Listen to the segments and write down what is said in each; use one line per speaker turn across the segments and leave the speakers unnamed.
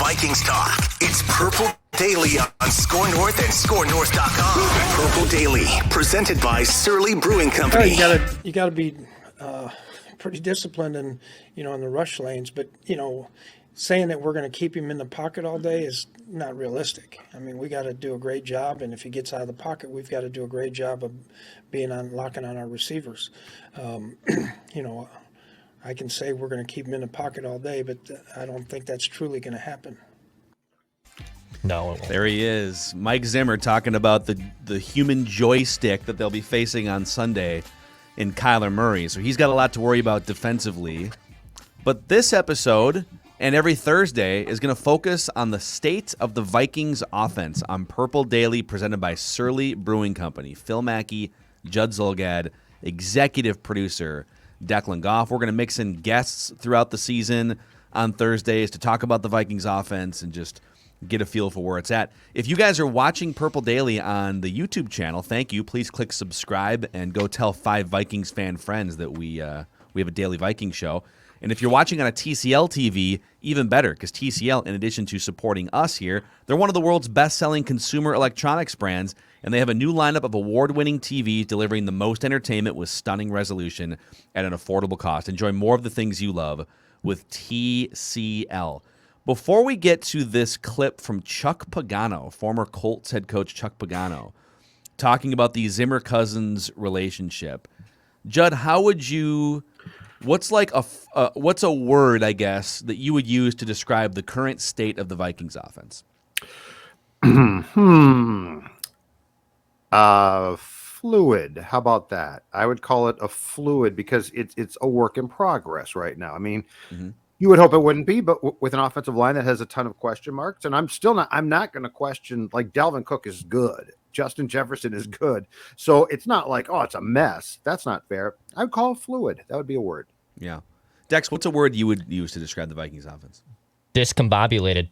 Vikings talk. It's Purple Daily on Score North and ScoreNorth.com. Purple Daily, presented by Surly Brewing Company.
You gotta be pretty disciplined in the rush lanes, but saying that we're going to keep him in the pocket all day is not realistic. I mean, we got to do a great job, and if he gets out of the pocket, we've got to do a great job of locking on our receivers. I can say we're going to keep him in the pocket all day, but I don't think that's truly going to happen.
No.
There he is, Mike Zimmer, talking about the human joystick that they'll be facing on Sunday in Kyler Murray. So he's got a lot to worry about defensively. But this episode and every Thursday is going to focus on the state of the Vikings offense on Purple Daily, presented by Surly Brewing Company. Phil Mackey, Judd Zulgad, executive producer Declan Goff. We're going to mix in guests throughout the season on Thursdays to talk about the Vikings offense and just get a feel for where it's at. If you guys are watching Purple Daily on the YouTube channel, thank you. Please click subscribe and go tell 5 Vikings fan friends that we have a daily Viking show. And if you're watching on a TCL TV, even better, because TCL, in addition to supporting us here, they're one of the world's best-selling consumer electronics brands, and they have a new lineup of award-winning TVs delivering the most entertainment with stunning resolution at an affordable cost. Enjoy more of the things you love with TCL. Before we get to this clip from Chuck Pagano, former Colts head coach Chuck Pagano, talking about the Zimmer-Cousins relationship, Judd, how would you... What's a word, I guess, that you would use to describe the current state of the Vikings offense?
Fluid. How about that? I would call it a fluid because it's a work in progress right now. I mean, you would hope it wouldn't be, but with an offensive line that has a ton of question marks, and I'm not going to question, like, Dalvin Cook is good. Justin Jefferson is good. So it's not like, it's a mess. That's not fair. I'd call it fluid. That would be a word.
Yeah. Dex, what's a word you would use to describe the Vikings offense?
Discombobulated.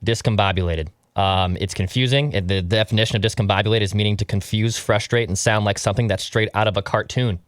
It's confusing. The definition of discombobulated is meaning to confuse, frustrate, and sound like something that's straight out of a cartoon.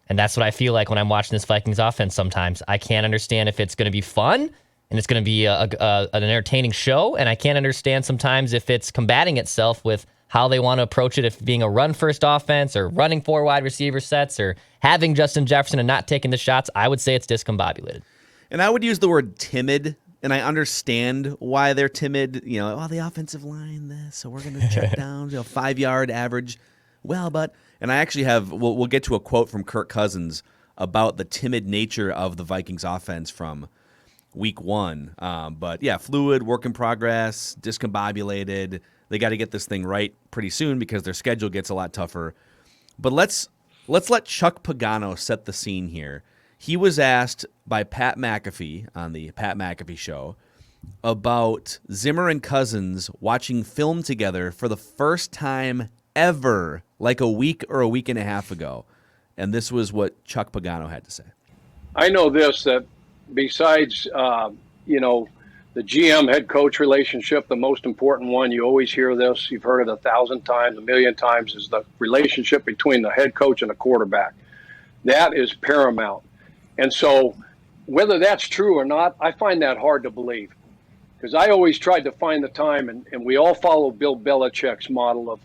And that's what I feel like when I'm watching this Vikings offense sometimes. I can't understand if it's going to be fun and it's going to be an entertaining show, and I can't understand sometimes if it's combating itself with how they want to approach it, if being a run-first offense or running 4 wide receiver sets or having Justin Jefferson and not taking the shots. I would say it's discombobulated.
And I would use the word timid, and I understand why they're timid. The offensive line, this, so we're going to check down, 5-yard average. And I actually have, we'll get to a quote from Kirk Cousins about the timid nature of the Vikings offense from week 1. But yeah, fluid, work in progress, discombobulated. They got to get this thing right pretty soon because their schedule gets a lot tougher. But let's let Chuck Pagano set the scene here. He was asked by Pat McAfee on the Pat McAfee show about Zimmer and Cousins watching film together for the first time ever, like a week or a week and a half ago. And this was what Chuck Pagano had to say.
I know this, that besides, the GM head coach relationship, the most important one, you always hear this, you've heard it 1,000 times, 1,000,000 times, is the relationship between the head coach and the quarterback. That is paramount. And so whether that's true or not, I find that hard to believe, because I always tried to find the time, and we all follow Bill Belichick's model of,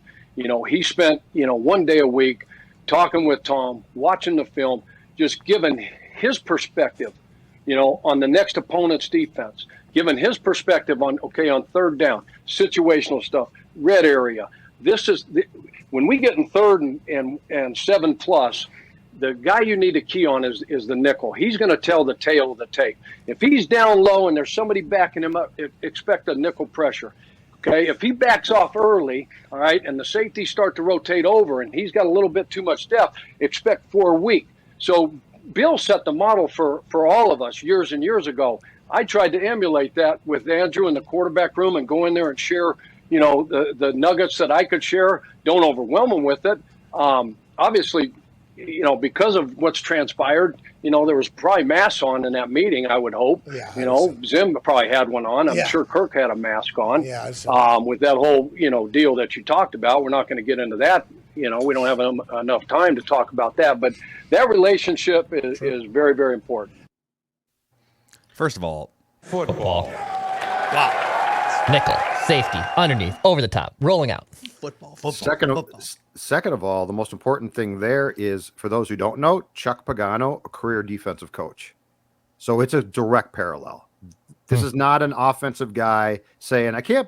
he spent, 1 day a week talking with Tom, watching the film, just giving his perspective, on the next opponent's defense, giving his perspective on third down, situational stuff, red area. When we get in third and 7+, the guy you need to key on is the nickel. He's going to tell the tale of the tape. If he's down low and there's somebody backing him up, expect a nickel pressure. Okay, if he backs off early, all right, and the safeties start to rotate over and he's got a little bit too much depth, expect 4 weak. So Bill set the model for all of us years and years ago. I tried to emulate that with Andrew in the quarterback room and go in there and share, the nuggets that I could share. Don't overwhelm him with it. Obviously, because of what's transpired, there was probably masks on in that meeting, I would hope.
Yeah,
Zim probably had one on. I'm sure Kirk had a mask on.
Yeah,
with that whole, deal that you talked about. We're not going to get into that. We don't have enough time to talk about that. But that relationship is very, very important.
First of all,
football.
Wow.
Nickel, safety, underneath, over the top, rolling out.
Football.
Second of all, the most important thing there is, for those who don't know, Chuck Pagano, a career defensive coach. So it's a direct parallel. This is not an offensive guy saying, I can't,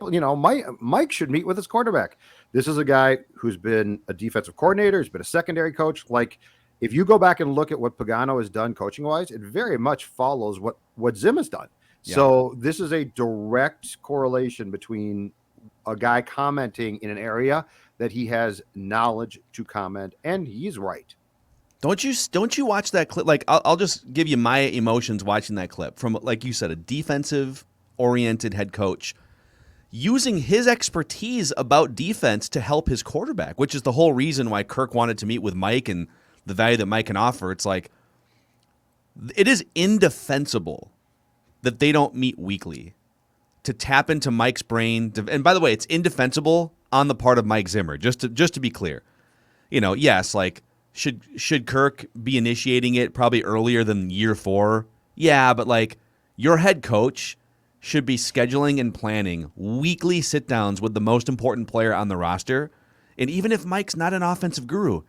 Mike should meet with his quarterback. This is a guy who's been a defensive coordinator, who's been a secondary coach. Like, if you go back and look at what Pagano has done coaching-wise, it very much follows what Zim has done. Yeah. So this is a direct correlation between a guy commenting in an area that he has knowledge to comment, and he's right.
Don't you watch that clip? Like, I'll just give you my emotions watching that clip from, like you said, a defensive-oriented head coach using his expertise about defense to help his quarterback, which is the whole reason why Kirk wanted to meet with Mike and the value that Mike can offer. It's like, it is indefensible that they don't meet weekly to tap into Mike's brain. And by the way, it's indefensible on the part of Mike Zimmer, just to be clear. Yes, like, should Kirk be initiating it probably earlier than year 4? Yeah, but like, your head coach should be scheduling and planning weekly sit-downs with the most important player on the roster. And even if Mike's not an offensive guru,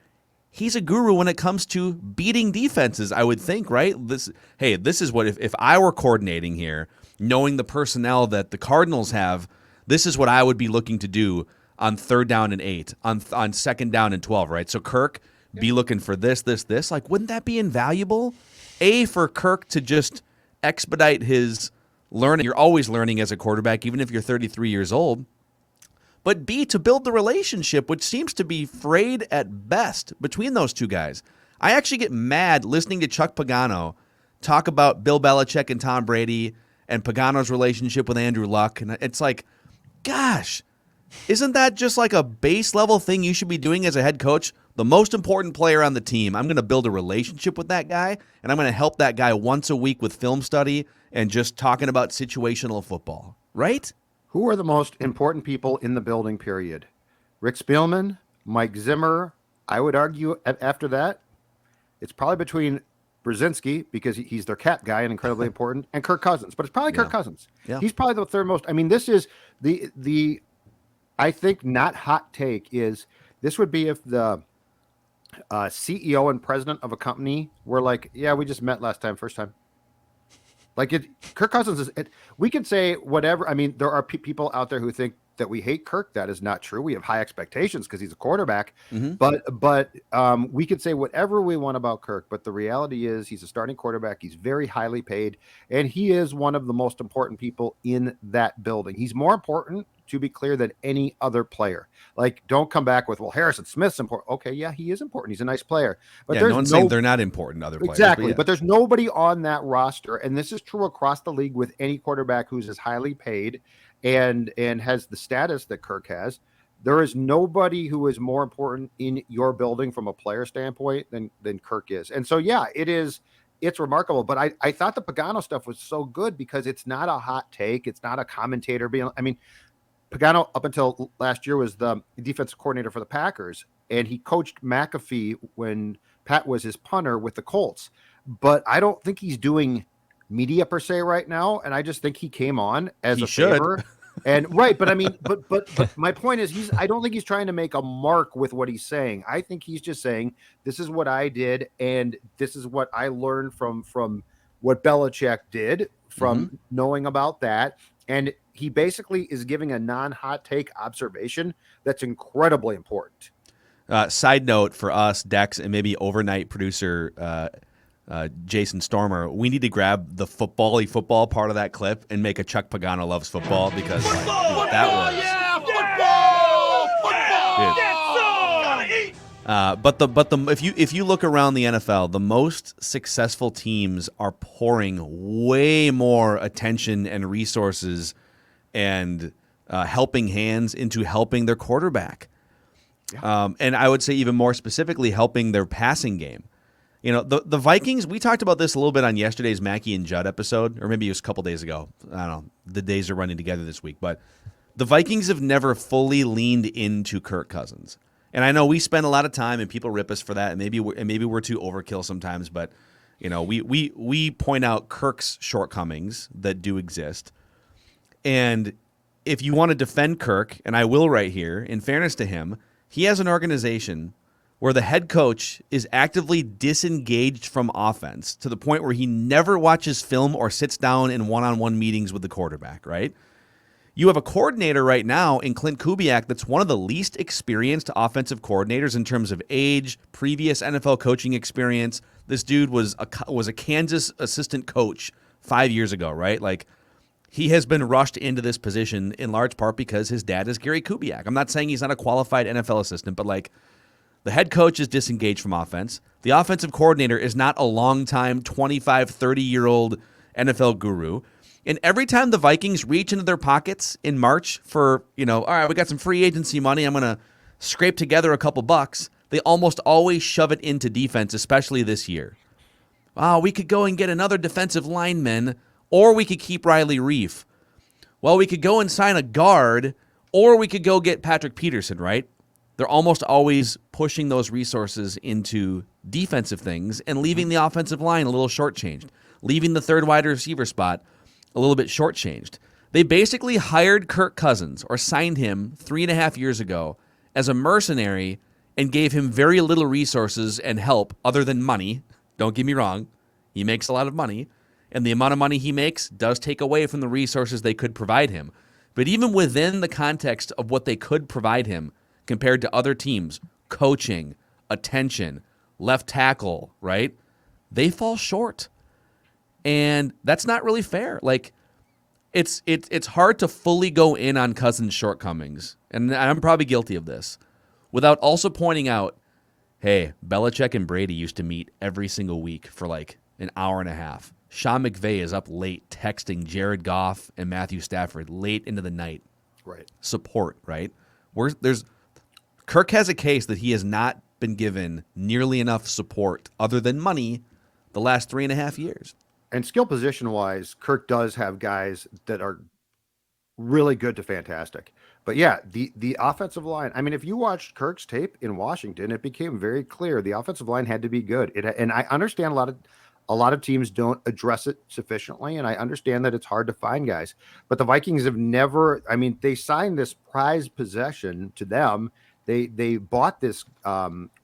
he's a guru when it comes to beating defenses, I would think, right? This is what, if I were coordinating here, knowing the personnel that the Cardinals have, this is what I would be looking to do on 3rd down and 8, on 2nd down and 12, right? So Kirk, be looking for this. Like, wouldn't that be invaluable? For Kirk to just expedite his learning. You're always learning as a quarterback, even if you're 33 years old. But B, to build the relationship, which seems to be frayed at best between those two guys. I actually get mad listening to Chuck Pagano talk about Bill Belichick and Tom Brady and Pagano's relationship with Andrew Luck. And it's like, gosh, isn't that just like a base level thing you should be doing as a head coach? The most important player on the team, I'm going to build a relationship with that guy, and I'm going to help that guy once a week with film study and just talking about situational football, right?
Who are the most important people in the building, period? Rick Spielman, Mike Zimmer. I would argue after that, it's probably between Brzezinski, because he's their cap guy and incredibly important, and Kirk Cousins. But it's probably Kirk Cousins. Yeah. He's probably the third most. I mean, this is the I think not hot take is, this would be if the CEO and president of a company were like, yeah, we just met last time, first time. Like, Kirk Cousins is. We can say whatever. I mean, there are people out there who think that we hate Kirk. That is not true. We have high expectations because he's a quarterback. Mm-hmm. But we could say whatever we want about Kirk. But the reality is, he's a starting quarterback. He's very highly paid, and he is one of the most important people in that building. He's more important, to be clear, than any other player. Like, don't come back with, well, Harrison Smith's important. Okay, yeah, he is important. He's a nice player. But
no one's saying they're not important, other players.
Exactly, but there's nobody on that roster, and this is true across the league with any quarterback who's as highly paid and has the status that Kirk has. There is nobody who is more important in your building from a player standpoint than Kirk is. And so, yeah, it's remarkable. But I thought the Pagano stuff was so good because it's not a hot take. It's not a commentator being, I mean, Pagano, up until last year, was the defensive coordinator for the Packers, and he coached McAfee when Pat was his punter with the Colts. But I don't think he's doing media per se right now, and I just think he came on as a favor. And right, but I mean, but my point is, I don't think he's trying to make a mark with what he's saying. I think he's just saying, this is what I did, and this is what I learned from what Belichick did, from knowing about that. And he basically is giving a non-hot take observation that's incredibly important.
Side note for us, Dex, and maybe overnight producer Jason Stormer, we need to grab the football part of that clip and make a Chuck Pagano loves football, because football! That was football! But if you look around the NFL, the most successful teams are pouring way more attention and resources and helping hands into helping their quarterback. Yeah. And I would say even more specifically, helping their passing game. You know, the Vikings, we talked about this a little bit on yesterday's Mackey and Judd episode, or maybe it was a couple days ago. I don't know. The days are running together this week. But the Vikings have never fully leaned into Kirk Cousins. And I know we spend a lot of time, and people rip us for that, and maybe we're too overkill sometimes. But, you know, we point out Kirk's shortcomings that do exist. And if you want to defend Kirk, and I will right here, in fairness to him, he has an organization where the head coach is actively disengaged from offense to the point where he never watches film or sits down in one-on-one meetings with the quarterback, right? You have a coordinator right now in Clint Kubiak that's one of the least experienced offensive coordinators in terms of age, previous NFL coaching experience. This dude was a Kansas assistant coach 5 years ago, right? Like, he has been rushed into this position in large part because his dad is Gary Kubiak. I'm not saying he's not a qualified NFL assistant, but like, the head coach is disengaged from offense. The offensive coordinator is not a long-time 25, 30-year-old NFL guru. And every time the Vikings reach into their pockets in March for, all right, we got some free agency money, I'm going to scrape together a couple bucks, they almost always shove it into defense, especially this year. Oh, we could go and get another defensive lineman, or we could keep Riley Reif. Well, we could go and sign a guard, or we could go get Patrick Peterson, right? They're almost always pushing those resources into defensive things and leaving the offensive line a little shortchanged, leaving the third wide receiver spot a little bit shortchanged. They basically hired Kirk Cousins or signed him 3.5 years ago as a mercenary and gave him very little resources and help other than money. Don't get me wrong. He makes a lot of money, and the amount of money he makes does take away from the resources they could provide him. But even within the context of what they could provide him compared to other teams, coaching, attention, left tackle, right? They fall short. And that's not really fair. Like, it's hard to fully go in on Cousins' shortcomings, and I'm probably guilty of this, without also pointing out, hey, Belichick and Brady used to meet every single week for like an hour and a half. Sean McVay is up late texting Jared Goff and Matthew Stafford late into the night.
Right.
Support, right? Kirk has a case that he has not been given nearly enough support other than money the last 3.5 years.
And skill position wise, Kirk does have guys that are really good to fantastic. But yeah, the offensive line, I mean, if you watched Kirk's tape in Washington, it became very clear the offensive line had to be good. And I understand a lot of teams don't address it sufficiently, and I understand that it's hard to find guys. But the Vikings have never, I mean, they signed this prized possession to them. They bought this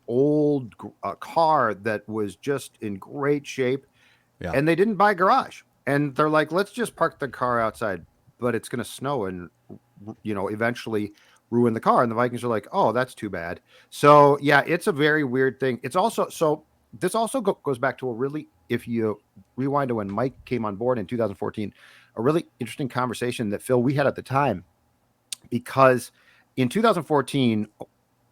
old car that was just in great shape. Yeah. And they didn't buy a garage. And they're like, let's just park the car outside, but it's going to snow and, eventually ruin the car. And the Vikings are like, oh, that's too bad. So, yeah, it's a very weird thing. It's also, so this also goes back to a really, if you rewind to when Mike came on board in 2014, a really interesting conversation that, Phil, we had at the time, because in 2014,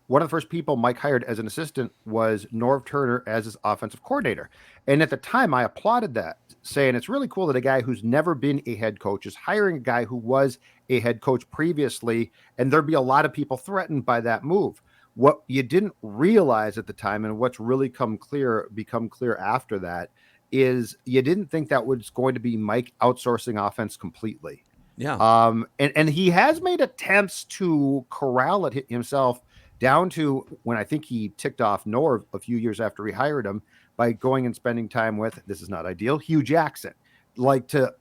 one of the first people Mike hired as an assistant was Norv Turner as his offensive coordinator. And at the time, I applauded that, saying it's really cool that a guy who's never been a head coach is hiring a guy who was a head coach previously, and there'd be a lot of people threatened by that move. What you didn't realize at the time, and what's really become clear after that, is you didn't think that was going to be Mike outsourcing offense completely.
Yeah.
And he has made attempts to corral it himself down to when I think he ticked off Norv a few years after he hired him by going and spending time with, this is not ideal, Hugh Jackson, like to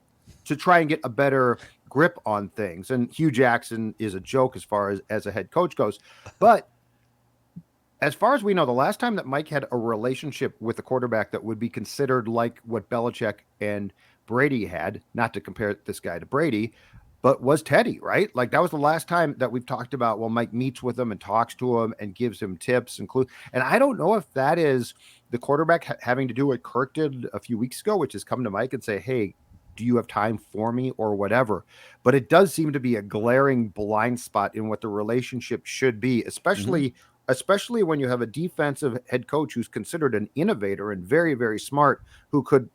try and get a better grip on things. And Hugh Jackson is a joke as far as a head coach goes. But as far as we know, the last time that Mike had a relationship with a quarterback that would be considered like what Belichick and Brady had, not to compare this guy to Brady, but was Teddy, right? Like, that was the last time that we've talked about, well, Mike meets with him and talks to him and gives him tips and clues. And I don't know if that is the quarterback having to do what Kirk did a few weeks ago, which is come to Mike and say, hey, do you have time for me or whatever? But it does seem to be a glaring blind spot in what the relationship should be, especially when you have a defensive head coach who's considered an innovator and very, very smart, who could,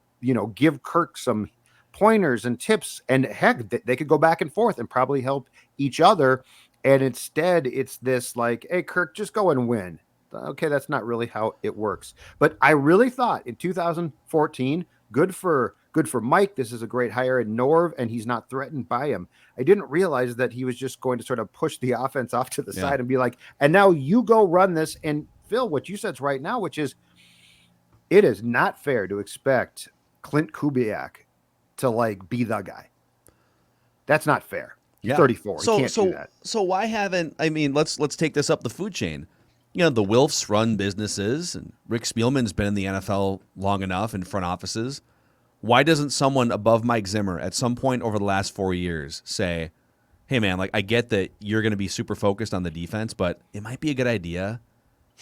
give Kirk some pointers and tips, and heck, they could go back and forth and probably help each other. And instead it's this like, hey, Kirk, just go and win. Okay, that's not really how it works. But I really thought in 2014, good for Mike, this is a great hire, and Norv, and he's not threatened by him. I didn't realize that he was just going to sort of push the offense off to the side and be like, and now you go run this. And Phil, what you said's right now, which is, it is not fair to expect Clint Kubiak to like be the guy. That's not fair.
Yeah.
34. You can't do that.
So why haven't, I mean, let's take this up the food chain. You know, the Wilfs run businesses, and Rick Spielman's been in the NFL long enough in front offices. Why doesn't someone above Mike Zimmer at some point over the last 4 years say, hey, man, like, I get that you're going to be super focused on the defense, but it might be a good idea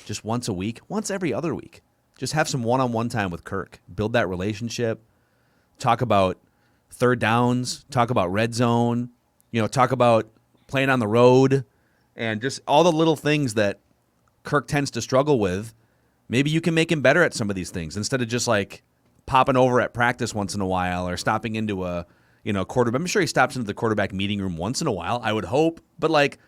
just once a week, once every other week. Just have some one-on-one time with Kirk. Build that relationship. Talk about third downs. Talk about red zone. You know, talk about playing on the road and just all the little things that Kirk tends to struggle with. Maybe you can make him better at some of these things instead of just like popping over at practice once in a while or stopping into a, quarterback. I'm sure he stops into the quarterback meeting room once in a while, I would hope. But like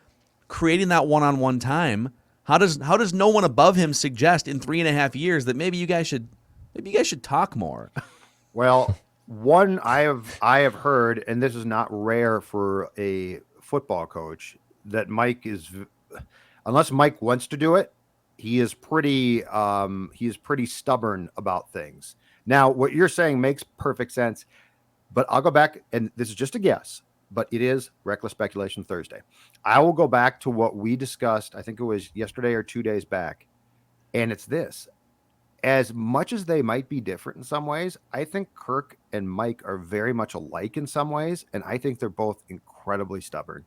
creating that one-on-one time, how does no one above him suggest in 3.5 years that maybe you guys should talk more?
Well, one I have heard, and this is not rare for a football coach, that Mike is, unless Mike wants to do it, he is pretty stubborn about things. Now, what you're saying makes perfect sense, but I'll go back, and this is just a guess, but it is Reckless Speculation Thursday. I will go back to what we discussed, I think it was yesterday or 2 days back, and it's this. As much as they might be different in some ways, I think Kirk and Mike are very much alike in some ways, and I think they're both incredibly stubborn,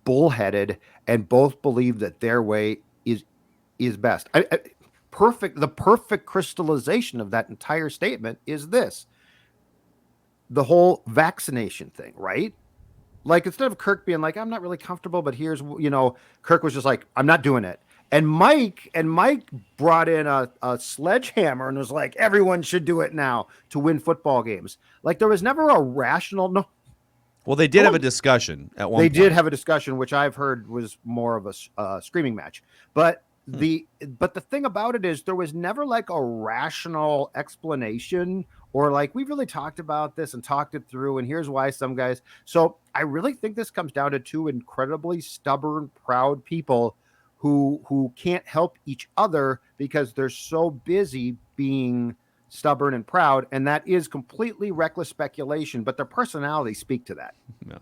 bullheaded, and both believe that their way is best. The perfect crystallization of that entire statement is this: the whole vaccination thing, right? Like, instead of Kirk being like, I'm not really comfortable, but here's, Kirk was just like, I'm not doing it. And Mike brought in a sledgehammer and was like, everyone should do it now to win football games. Like, there was never a rational. No.
Well, they did have a discussion at one point.
They did have a discussion, which I've heard was more of a screaming match. But the thing about it is there was never like a rational explanation or like, we really talked about this and talked it through, and here's why some guys. So I really think this comes down to two incredibly stubborn, proud people who can't help each other because they're so busy being stubborn and proud, and that is completely reckless speculation, but their personalities speak to that.
No.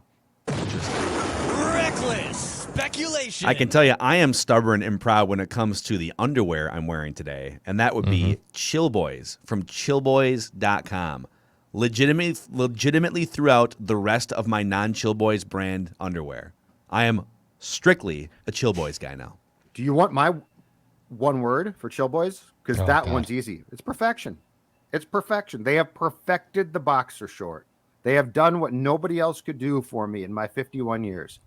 Reckless speculation.
I can tell you I am stubborn and proud when it comes to the underwear I'm wearing today, and that would be Chill Boys from chillboys.com. Legitimately throughout the rest of my non-Chill Boys brand underwear. I am strictly a Chill Boys guy now.
Do you want my one word for Chill Boys? Because one's easy. It's perfection. It's perfection. They have perfected the boxer short. They have done what nobody else could do for me in my 51 years.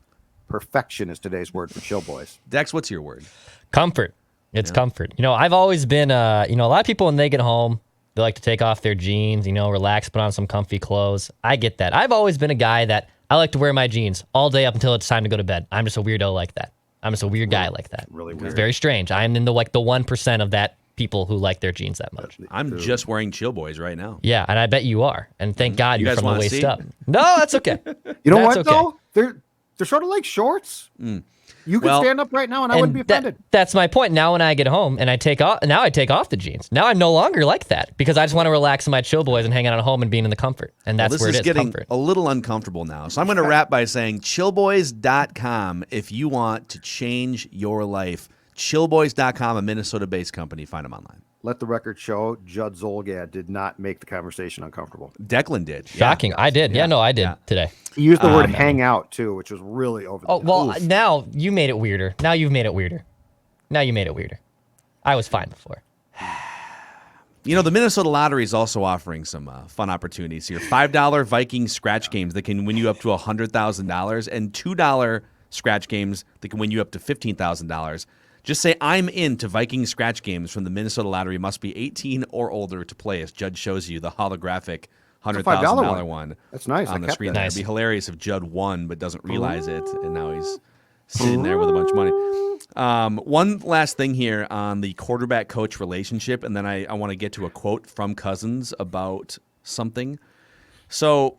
Perfection is today's word for Chill Boys.
Dex, what's your word?
Comfort. It's comfort. I've always been, a lot of people when they get home, they like to take off their jeans, relax, put on some comfy clothes. I get that. I've always been a guy that I like to wear my jeans all day up until it's time to go to bed. I'm just a weirdo like that. I'm just a weird guy like that.
Really weird.
It's very strange. I'm in the 1% of that people who like their jeans that much.
I'm just wearing Chill Boys right now.
Yeah, and I bet you are. And thank God you're
guys
from the
wanna
waist
see?
up. No, that's okay.
You know
That's
what,
okay.
though? They're sort of like shorts. You could stand up right now and I wouldn't be offended.
That's my point. Now when I get home and I take off the jeans. Now I'm no longer like that because I just want to relax in my Chill Boys and hang out at home and being in the comfort. And that's where it is,
getting
comfort.
a little uncomfortable now. So I'm going to wrap by saying chillboys.com if you want to change your life. Chillboys.com, a Minnesota-based company. Find them online.
Let the record show Judd Zolgad did not make the conversation uncomfortable.
Declan did.
Shocking. I did. Yeah, no, I did today.
He used the word hang out, too, which was really over the
Oh,
top.
well,
Oof.
now you made it weirder. Now you've made it weirder. I was fine before.
The Minnesota Lottery is also offering some fun opportunities here. $5 Viking scratch games that can win you up to $100,000 and $2 scratch games that can win you up to $15,000. Just say, I'm into Viking scratch games from the Minnesota Lottery. Must be 18 or older to play, as Judd shows you the holographic $100,000 one.
That's nice.
On
I
the
kept
screen.
that.
It'd be hilarious if Judd won but doesn't realize it, and now he's sitting there with a bunch of money. One last thing here on the quarterback-coach relationship, and then I want to get to a quote from Cousins about something. So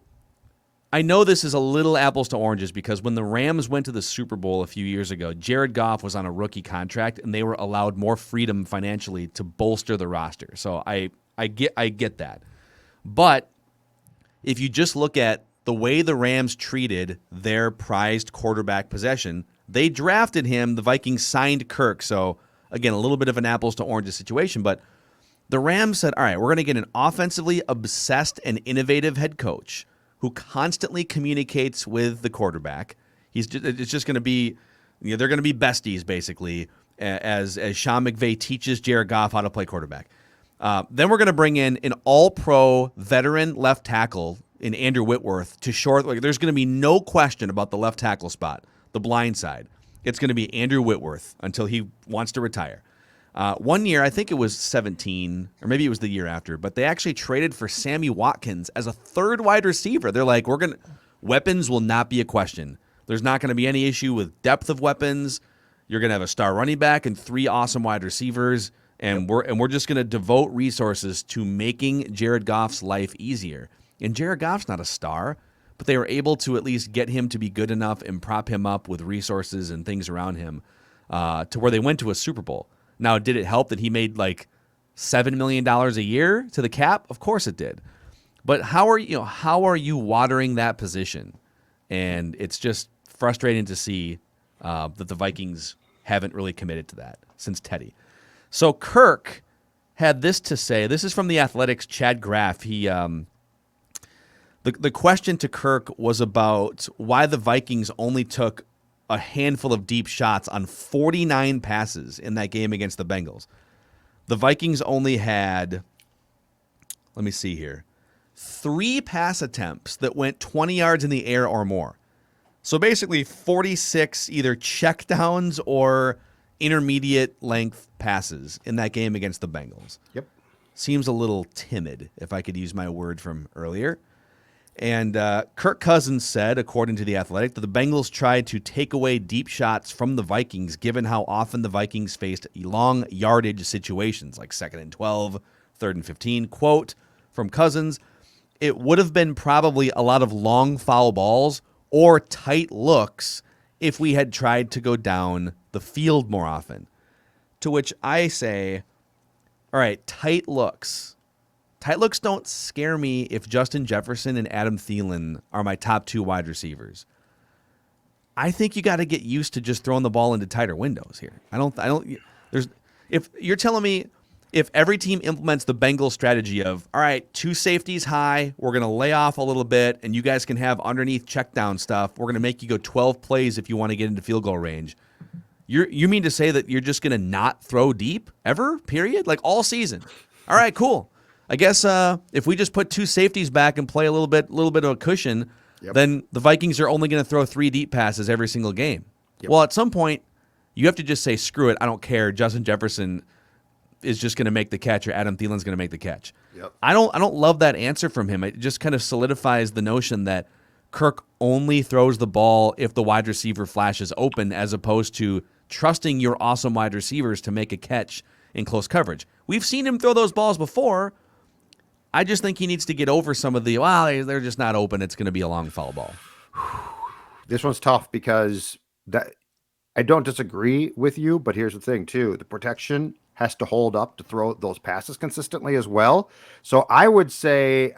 I know this is a little apples to oranges because when the Rams went to the Super Bowl a few years ago, Jared Goff was on a rookie contract, and they were allowed more freedom financially to bolster the roster. So I get that. But if you just look at the way the Rams treated their prized quarterback possession. They drafted him. The Vikings signed Kirk. So, again, a little bit of an apples to oranges situation. But the Rams said, all right, we're going to get an offensively obsessed and innovative head coach who constantly communicates with the quarterback. It's just going to be, they're going to be besties, basically, as Sean McVay teaches Jared Goff how to play quarterback. Then we're going to bring in an all-pro veteran left tackle in Andrew Whitworth to short. There's going to be no question about the left tackle spot, the blind side. It's going to be Andrew Whitworth until he wants to retire. One year, I think it was 17, or maybe it was the year after, but they actually traded for Sammy Watkins as a third wide receiver. They're like, weapons will not be a question. There's not going to be any issue with depth of weapons. You're going to have a star running back and 3 awesome wide receivers, and we're just going to devote resources to making Jared Goff's life easier. And Jared Goff's not a star, but they were able to at least get him to be good enough and prop him up with resources and things around him to where they went to a Super Bowl. Now, did it help that he made like $7 million a year to the cap? Of course it did. But how are you watering that position? And it's just frustrating to see that the Vikings haven't really committed to that since Teddy. So Kirk had this to say. This is from the Athletics' Chad Graff. The question to Kirk was about why the Vikings only took a handful of deep shots on 49 passes in that game against the Bengals. The Vikings only had, let me see here, 3 pass attempts that went 20 yards in the air or more. So basically 46 either checkdowns or intermediate length passes in that game against the Bengals.
Yep.
Seems a little timid, if I could use my word from earlier. And Kirk Cousins said, according to The Athletic, that the Bengals tried to take away deep shots from the Vikings, given how often the Vikings faced long yardage situations, like 2nd and 12, 3rd and 15. Quote from Cousins, "It would have been probably a lot of long foul balls or tight looks if we had tried to go down the field more often." To which I say, all right, tight looks. Tight looks don't scare me if Justin Jefferson and Adam Thielen are my top 2 wide receivers. I think you got to get used to just throwing the ball into tighter windows here. If you're telling me if every team implements the Bengals strategy of, all right, 2 safeties high, we're going to lay off a little bit, and you guys can have underneath check down stuff. We're going to make you go 12 plays if you want to get into field goal range. You mean to say that you're just going to not throw deep ever, period? Like all season. All right, cool. I guess if we just put 2 safeties back and play a little bit of a cushion, then the Vikings are only going to throw 3 deep passes every single game. Yep. Well, at some point, you have to just say, screw it, I don't care. Justin Jefferson is just going to make the catch, or Adam Thielen's going to make the catch. Yep. I don't love that answer from him. It just kind of solidifies the notion that Kirk only throws the ball if the wide receiver flashes open, as opposed to trusting your awesome wide receivers to make a catch in close coverage. We've seen him throw those balls before. I just think he needs to get over some of they're just not open. It's going to be a long foul ball.
This one's tough because I don't disagree with you, but here's the thing too. The protection has to hold up to throw those passes consistently as well. So I would say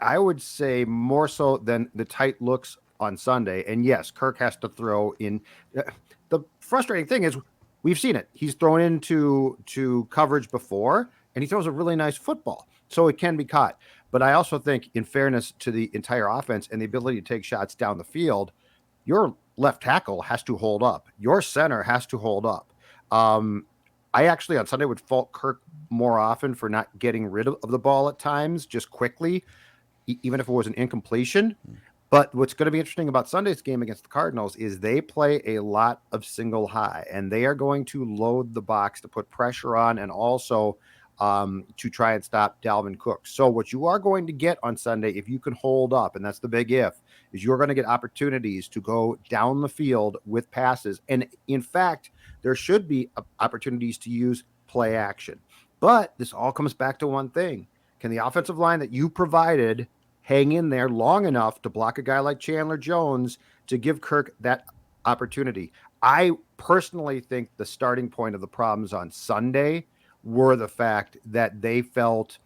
more so than the tight looks on Sunday. And yes, Kirk has to throw in. The frustrating thing is we've seen it. He's thrown into coverage before, and he throws a really nice football. So it can be caught. But I also think, in fairness to the entire offense and the ability to take shots down the field, your left tackle has to hold up. Your center has to hold up. I actually on Sunday would fault Kirk more often for not getting rid of the ball at times, just quickly, even if it was an incompletion. But what's going to be interesting about Sunday's game against the Cardinals is they play a lot of single high, and they are going to load the box to put pressure on and also to try and stop Dalvin Cook. So what you are going to get on Sunday, if you can hold up, and that's the big if, is you're going to get opportunities to go down the field with passes. And in fact, there should be opportunities to use play action. But this all comes back to one thing. Can the offensive line that you provided hang in there long enough to block a guy like Chandler Jones to give Kirk that opportunity? I personally think the starting point of the problems on Sunday were the fact that they felt,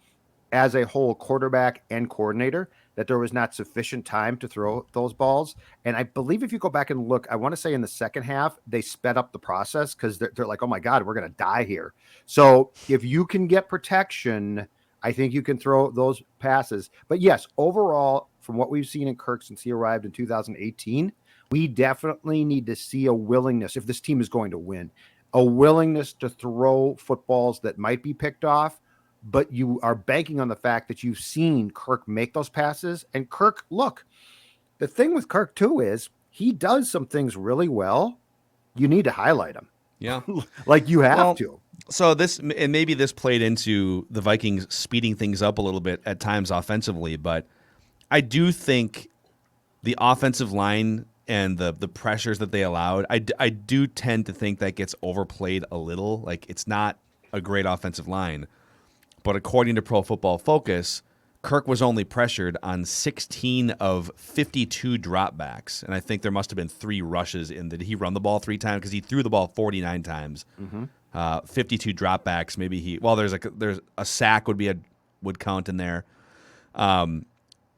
as a whole, quarterback and coordinator, that there was not sufficient time to throw those balls. And I believe if you go back and look, I want to say in the second half, they sped up the process because they're like, oh my God, we're going to die here. So if you can get protection, I think you can throw those passes. But yes, overall, from what we've seen in Kirk since he arrived in 2018, we definitely need to see a willingness, if this team is going to win, a willingness to throw footballs that might be picked off, but you are banking on the fact that you've seen Kirk make those passes. And Kirk, look, the thing with Kirk too is he does some things really well. You need to highlight him.
Yeah.
Like you have to.
So maybe this played into the Vikings speeding things up a little bit at times offensively, but I do think the offensive line and the pressures that they allowed, I do tend to think that gets overplayed a little. Like, it's not a great offensive line. But according to Pro Football Focus, Kirk was only pressured on 16 of 52 dropbacks. And I think there must have been 3 rushes in. Did he run the ball 3 times? Because he threw the ball 49 times. 52 dropbacks. Maybe there's a sack would count in there.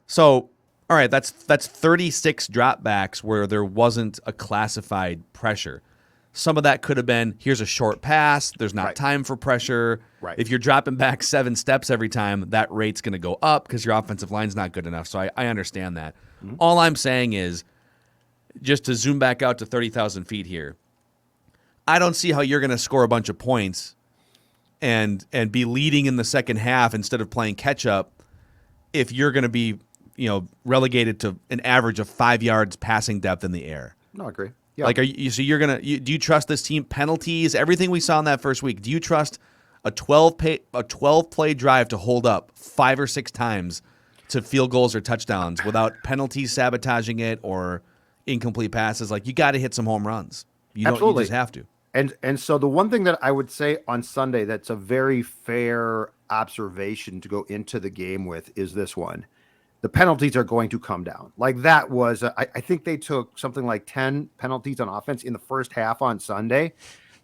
So, all right, that's 36 dropbacks where there wasn't a classified pressure. Some of that could have been, here's a short pass, there's not time for pressure.
Right.
If you're dropping back 7 steps every time, that rate's going to go up because your offensive line's not good enough. So I understand that. All I'm saying is, just to zoom back out to 30,000 feet here, I don't see how you're going to score a bunch of points and be leading in the second half instead of playing catch up if you're going to be relegated to an average of 5 yards passing depth in the air.
No, I agree. Yeah.
Like, do you trust this team? Penalties, everything we saw in that first week. Do you trust a 12 play drive to hold up 5 or 6 times to field goals or touchdowns without penalties sabotaging it or incomplete passes? Like, you got to hit some home runs.
Absolutely.
You just have to.
And so the one thing that I would say on Sunday that's a very fair observation to go into the game with is this one. The penalties are going to come down. Like that was, I think they took something like 10 penalties on offense in the first half on Sunday.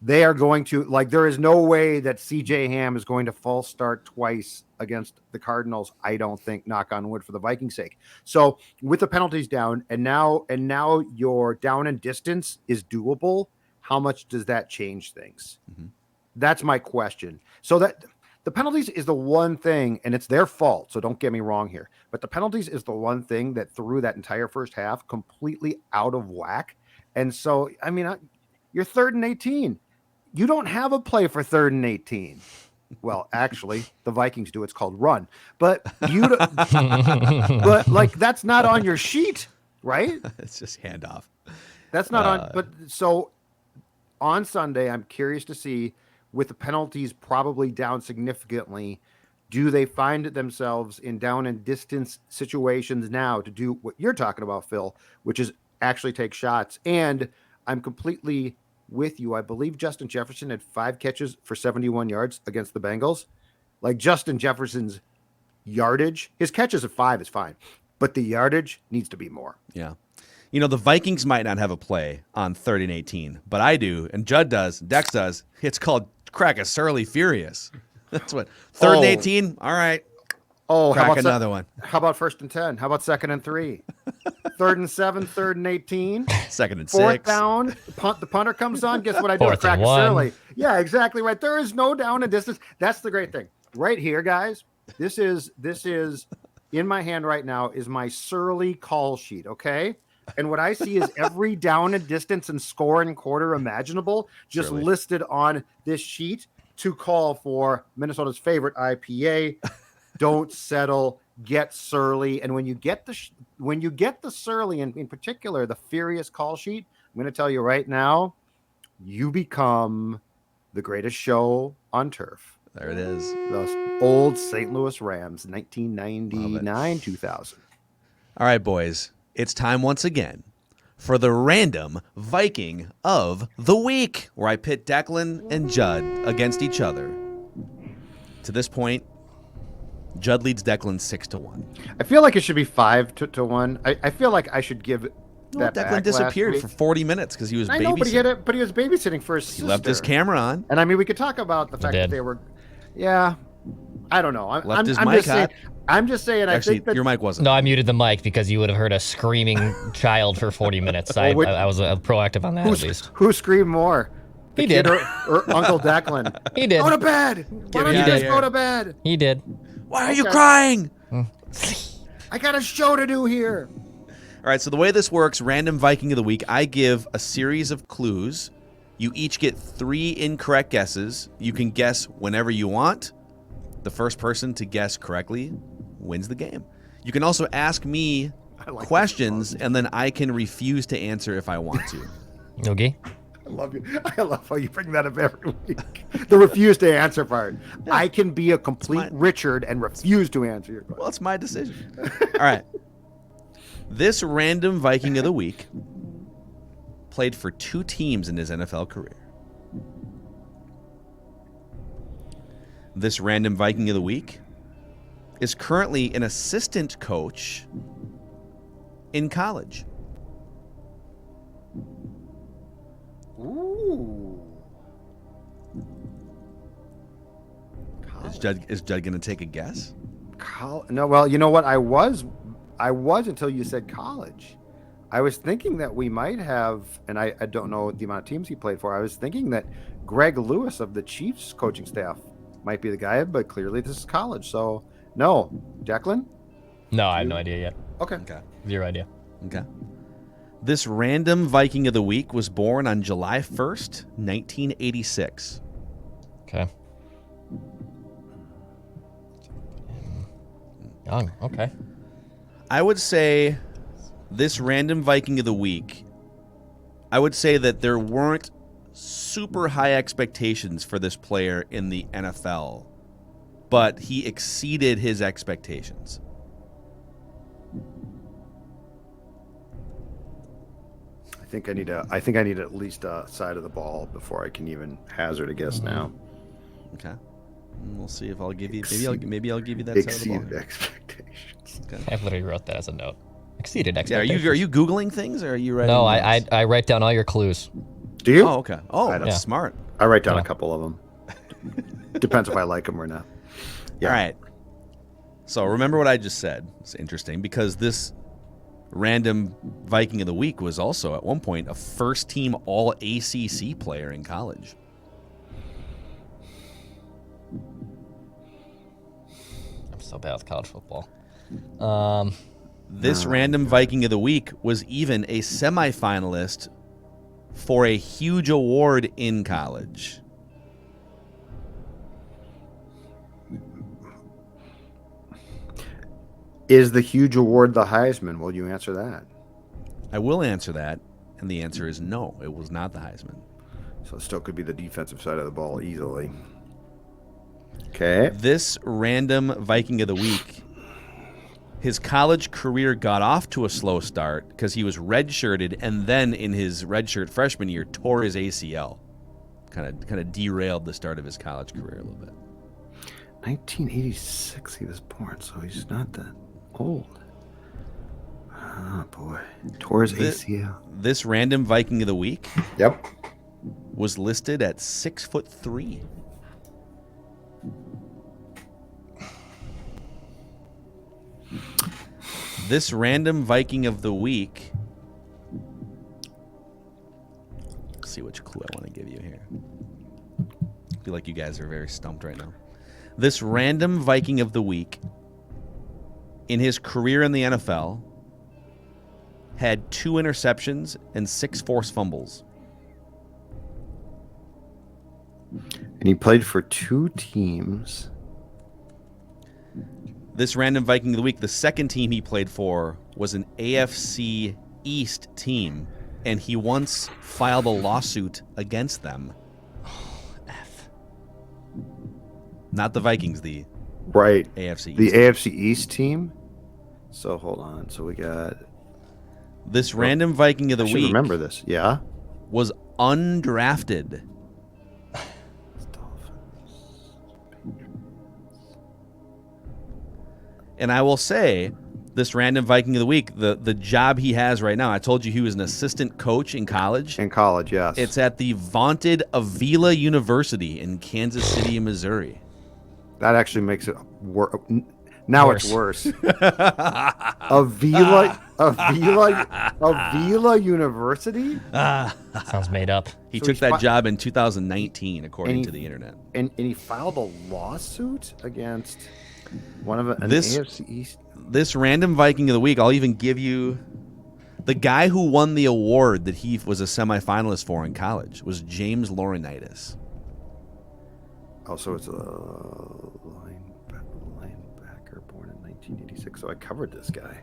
They are going to, like, there is no way that CJ Ham is going to false start twice against the Cardinals. I don't think, knock on wood for the Vikings' sake. So with the penalties down and now your down and distance is doable, how much does that change things? That's my question. So that the penalties is the one thing, and it's their fault, so don't get me wrong here, but the penalties is the one thing that threw that entire first half completely out of whack. And so, I mean, you're 3rd and 18. You don't have a play for 3rd and 18. Well, actually, the Vikings do. It's called run. But but like that's not on your sheet, right?
It's just handoff.
That's not on. But so on Sunday, I'm curious to see, with the penalties probably down significantly, do they find themselves in down and distance situations now to do what you're talking about, Phil, which is actually take shots? And I'm completely with you. I believe Justin Jefferson had 5 catches for 71 yards against the Bengals. Like, Justin Jefferson's yardage, his catches at 5 is fine, but the yardage needs to be more.
Yeah. The Vikings might not have a play on 3rd and 18, but I do, and Judd does, Dex does. It's called Crack a Surly Furious. That's what. 3rd and 18? All right.
Oh,
Crack
how about
another one.
How about 1st and 10? How about 2nd and 3? 3rd and 7, 3rd and 18.
2nd and 6.
4th down. The punter comes on. Guess what I do?
4th
Crack
and
a
1.
Surly. Yeah, exactly right. There is no down and distance. That's the great thing. Right here, guys. This is in my hand right now is my Surly call sheet, okay? And what I see is every down and distance and score and quarter imaginable just
Surly
listed on this sheet to call for Minnesota's favorite IPA. Don't settle, get surly. And when you get the surly, and in particular the furious call sheet, I'm going to tell you right now, you become the greatest show on turf.
There it is.
The old St. Louis Rams, 1999, 2000.
All right, boys. It's time once again for the random Viking of the week, where I pit Declan and Judd against each other. To this point, Judd leads Declan 6-1.
I feel like it should be 5-1. I feel like I should give that
Declan
back
disappeared
last
for
week.
40 minutes because he was
I know,
babysitting.
but he was babysitting for his sister.
He left his camera on.
And I mean, we could talk about the fact that
did.
they were, yeah, I don't know.
Left his
I'm
mic
just saying,
hot.
I'm just saying. I
Actually,
think that
your mic wasn't.
No, I muted the mic because you would have heard a screaming child for 40 minutes. I was proactive on that at least.
who screamed more? The
He
kid
did.
or Uncle Declan?
He did.
Go to bed. Why don't
me
you
outta
just
here.
go to bed?
He did.
Why are you
Okay.
crying?
I got a show to do here.
All right, so the way this works, random Viking of the week, I give a series of clues. You each get 3 incorrect guesses. You can guess whenever you want. The first person to guess correctly wins the game. You can also ask me
like
questions, and then I can refuse to answer if I want to.
Okay.
I love you. I love how you bring that up every week. The refuse to answer part. I can be a complete Richard and refuse to answer your question.
Well, it's my decision. All right. This random Viking of the week played for 2 teams in his NFL career. This random Viking of the week is currently an assistant coach in college.
Ooh.
Is Judd going to take a guess?
No, well, you know what? I was until you said college. I was thinking that we might have, and I don't know the amount of teams he played for. I was thinking that Greg Lewis of the Chiefs coaching staff might be the guy, but clearly this is college. So, no. Declan?
No, I have no idea yet.
Okay.
Okay.
Zero idea.
Okay. This random Viking of the week was born on July 1st, 1986.
Okay. Young. Okay.
I would say this random Viking of the week, I would say that there weren't super high expectations for this player in the NFL, but he exceeded his expectations.
I think I need at least a side of the ball before I can even hazard a guess now.
Okay. We'll see if I'll give you maybe I'll give you that side of the
Exceeded
ball.
expectations.
Okay.
I literally wrote that as a note. Exceeded
Yeah,
expectations.
are you Googling things or are you writing?
No,
notes?
I write down all your clues.
Do you?
Oh, okay. Oh,
I
that's
don't-
smart.
I write down
Yeah.
a couple of them. Depends if I like them or not. Yeah.
All right. So remember what I just said. It's interesting because this random Viking of the week was also at one point a first-team All-ACC player in college.
I'm so bad with college football.
This random Viking of the week was even a semifinalist for a huge award in college.
Is the huge award the Heisman? Will you answer that?
I will answer that, and the answer is no. It was not the Heisman.
So it still could be the defensive side of the ball easily. Okay.
This random Viking of the week, his college career got off to a slow start because he was redshirted, and then in his redshirt freshman year tore his ACL. Kind of derailed the start of his college career a little bit.
1986 he was born, so he's not that old. Oh boy. Tore his ACL.
This random Viking of the week
Yep.
was listed at 6'3". This random Viking of the week. Let's see which clue I want to give you here. I feel like you guys are very stumped right now. This random Viking of the week, in his career in the NFL, had 2 interceptions and 6 forced fumbles.
And he played for 2 teams.
This random Viking of the week, the second team he played for was an AFC East team, and he once filed a lawsuit against them. F. Not the Vikings, the
Right.
AFC East.
The AFC East team. So hold on. So we got
This random Viking of the
I should
week
remember this. Yeah.
was undrafted. And I will say, this random Viking of the week, the job he has right now, I told you he was an assistant coach in college.
In college, yes.
It's at the vaunted Avila University in Kansas City, Missouri.
That actually makes it Now it's worse. Avila University.
Sounds made up.
He
So
took
he's
that job in 2019, according
he-
to the internet.
And he filed a lawsuit against one of an
This-
AFC East.
This random Viking of the week, I'll even give you the guy who won the award that he was a semifinalist for in college was James Laurinaitis.
Oh, so it's a linebacker born in 1986. So I covered this guy.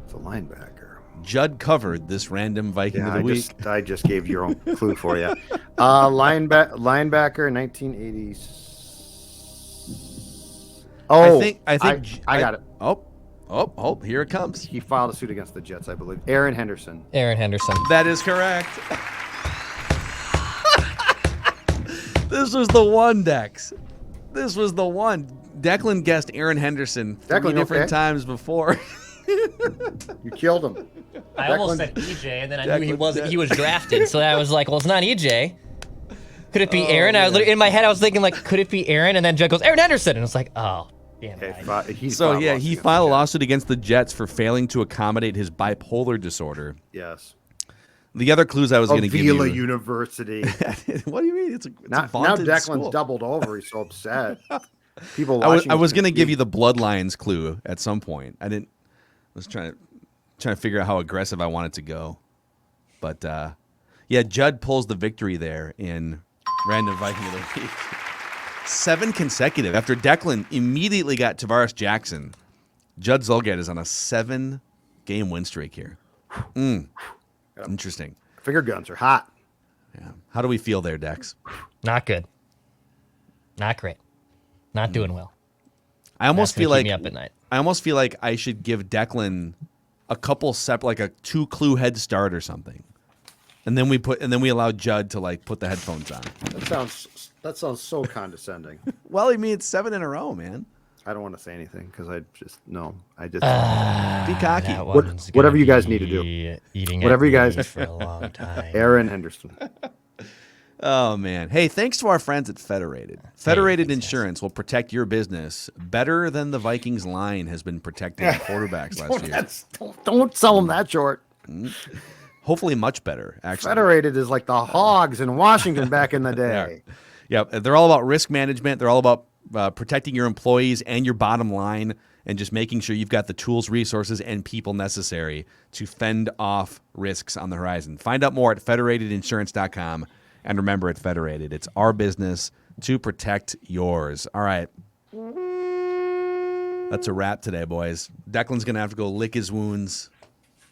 It's a linebacker.
Judd covered this random Viking of the week.
I just gave your own clue for you. Linebacker, 1980s. Oh,
I think
I got it.
Oh, here it comes.
He filed a suit against the Jets, I believe. Aaron Henderson.
Aaron Henderson.
That is correct. This was the one, Dex. This was the one. Declan guessed Aaron Henderson 3 different times before.
You killed him.
I almost said EJ, and then I knew he
Declan-
wasn't. He was drafted, so I was like, "Well, it's not EJ. Could it be Aaron?" I was in my head. I was thinking, like, "Could it be Aaron?" And then Judd goes, "Aaron Henderson," and it's like, "Oh, damn it."
He
He filed a lawsuit against the Jets for failing to accommodate his bipolar disorder.
Yes.
The other clues I was going to give
Avila
you.
University.
What do you mean? It's a
now
vaunted
Declan's
school.
doubled over. He's so upset. People
I was
watching.
going to give you the bloodlines clue at some point. I didn't. I was trying to figure out how aggressive I wanted to go, but yeah, Judd pulls the victory there in random Viking of the week. 7 consecutive after Declan immediately got Tavares Jackson. Judd Zolgad is on a 7-game win streak here. Interesting.
Finger guns are hot.
Yeah. How do we feel there, Dex?
Not good. Not great. Not doing well.
I almost
That's
feel
gonna
like
keep me up at night.
I almost feel like I should give Declan a couple like a 2-clue head start or something, and then we allow Judd to like put the headphones on.
That sounds so condescending.
Well, I mean, it's 7 in a row, man.
I don't want to say anything because I just
Be cocky.
That one's
whatever
gonna
you guys need to do.
be Eating
Whatever you guys-
for a long time.
Aaron Henderson.
Oh man. Hey, thanks to our friends at Federated. Federated
thanks,
Insurance will protect your business better than the Vikings line has been protecting quarterbacks last year.
Don't sell them that short.
Hopefully, much better. Actually,
Federated is like the Hogs in Washington back in the
They are.
day.
Yeah, they're all about risk management. They're all about protecting your employees and your bottom line, and just making sure you've got the tools, resources, and people necessary to fend off risks on the horizon. Find out more at federatedinsurance.com. And remember, at Federated, it's our business to protect yours. All right. That's a wrap today, boys. Declan's going to have to go lick his wounds.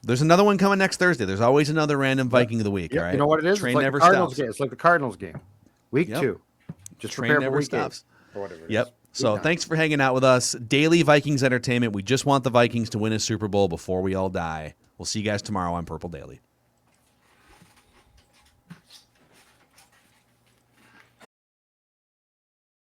There's another one coming next Thursday. There's always another random Viking of the week, all right?
You know what it is?
Train
It's like
never
the Cardinals
stops.
game. It's like the Cardinals game. Week 2. Just
Train
prepare
never
for week 8.
stops.
Or whatever it
Yep.
is.
So
Week 9.
thanks for hanging out with us. Daily Vikings entertainment. We just want the Vikings to win a Super Bowl before we all die. We'll see you guys tomorrow on Purple Daily.